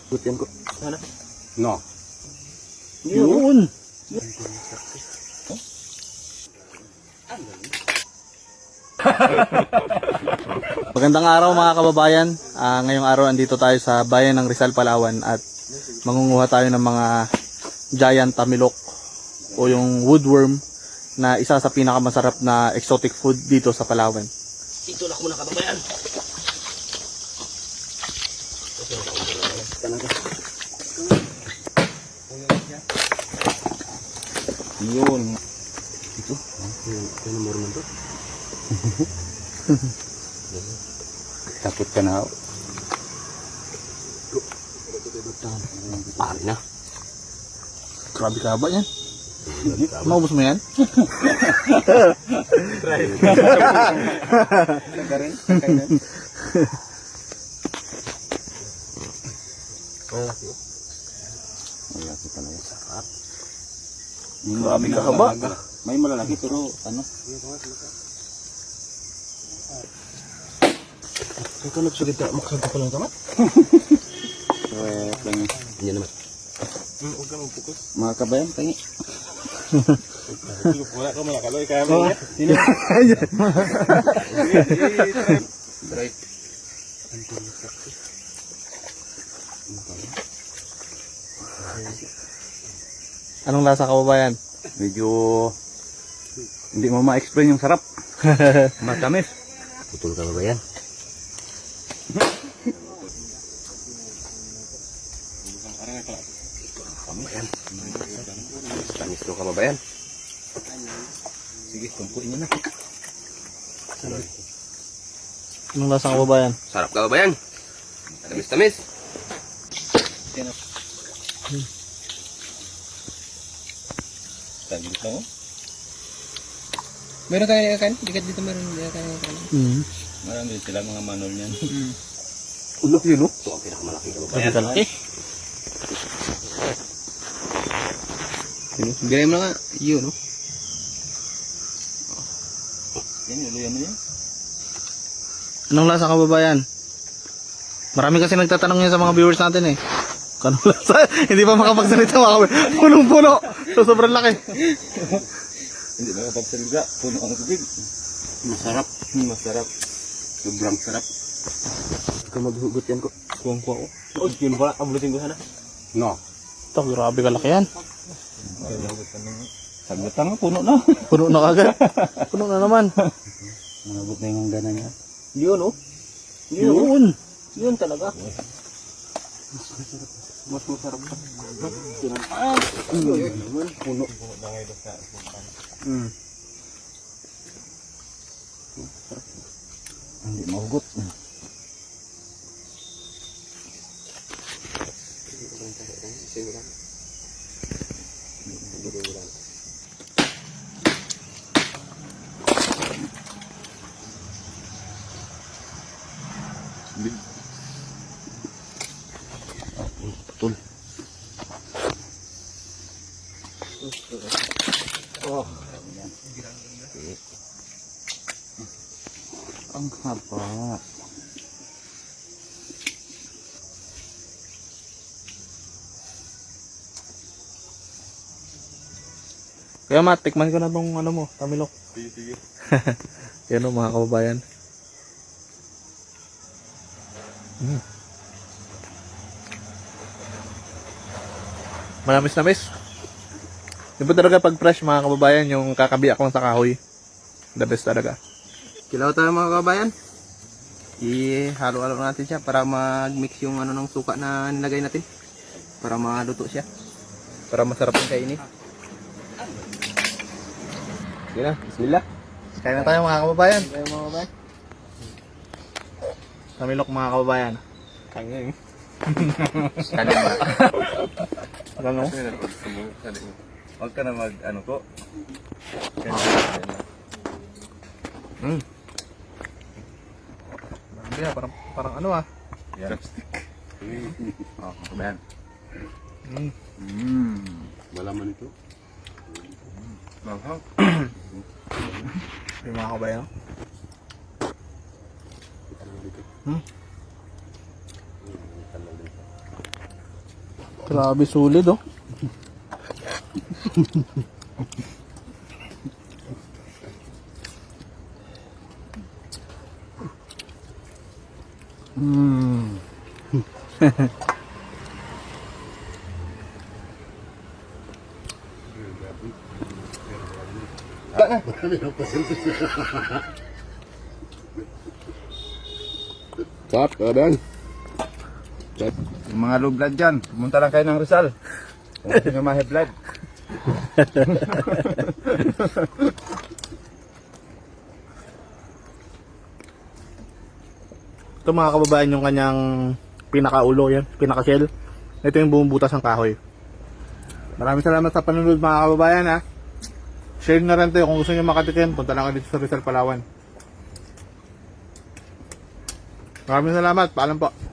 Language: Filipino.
Gutian ko. Ano? No. Yun. Magandang araw mga kababayan. Ngayong araw andito tayo sa bayan ng Rizal, Palawan at mangunguha tayo ng mga giant tamilok o yung woodworm na isa sa pinakamasarap na exotic food dito sa Palawan. Dito lang muna kababayan. Yun. Ito. Ano mo rin ito? Takot ka na. Pari na. Grabe ka ba yan? Maubos mo yan? Malaki talaga. Sarap. Grabe ka ba? May malalaki pero ano? Ikaw ka nagsalita, makasagpa pa lang kamat? Wait lang yun. Hindi naman. Huwag ka mag-focus. Mga kabayan, tangi. Wala ka malakaloy kaya mo niya. Sino? Right. Anong lasa kababayan? Medyo hindi mo ma-explain yung sarap. Matamis. Putol ka ba yan? Kababayan. Tamis to kababayan. Sige, tumpuin niyo na. Anong lasa kababayan? Sarap kababayan. Tamis-tamis. Taglit lang oh. Meron tayo kan? Dikat dito meron tayo kan. Marami sila mga manol niyan. Ulok yun oh. Ito ang pinakamalaki Grabe kababayan. ka laki. Biray mo na nga. Yun no? Yan, yan mo yan. Anong lasa kababayan? Marami kasi nagtatanong yan sa mga viewers natin eh. Anong lasa? Hindi pa makapagsalita mga kababayan. Punong-puno. So, sobrang laki. Hindi na kapagsalga. Puno ang tubig. Masarap. Masarap. Sobrang sarap. Ikaw maghugot yan ko. Kuwang-kuwa ko. Oh, yun pala. Abulutin ko sana. No. Ito, grabe ka laki yan. Saglit lang, puno na. Puno na kagad. Puno na naman. Manabot na yung gana niya. Yun oh. Yun. Yun talaga. Mas masarap pa. Puno. Hindi mahugot. Betul. Oh. Ang haba. Kaya Matt, tikman ko na tong ano mo, tamilok. Sige. Yan o mga kababayan. Manamis-namis. Yung po talaga pag fresh mga kababayan, yung kakabiyak lang sa kahoy. The best talaga. Kilaw tayo mga kabayan. I-halo-halo natin siya para mag-mix yung ano ng suka na nilagay natin. Para maluto siya. Para masarap yung kainin. Sige na, bismillah. Kaya na tayo mga kababayan. Tayo mga kabayan. Tamilok mga kababayan. Kangin. Ano? Huwag ka na mag ano ko. Hindi ah, parang ano ah. Chopstick. Oh, kabayan. Malaman ito. Mahal. Yung mga kabayan. Grabe sulit oh. Sarap, kabayan. Yung mga low blood dyan, pumunta lang kayo ng Rizal. Kung gusto nyo ma-high blood. Ito mga kababayan yung kanyang pinakaulo yan, pinaka-shell. Ito yung bumubutas ng kahoy. Maraming salamat sa panunod mga kababayan ha. Share na rin tayo kung gusto nyo makatikim, punta lang kayo dito sa Rizal, Palawan. Maraming salamat, paalam po.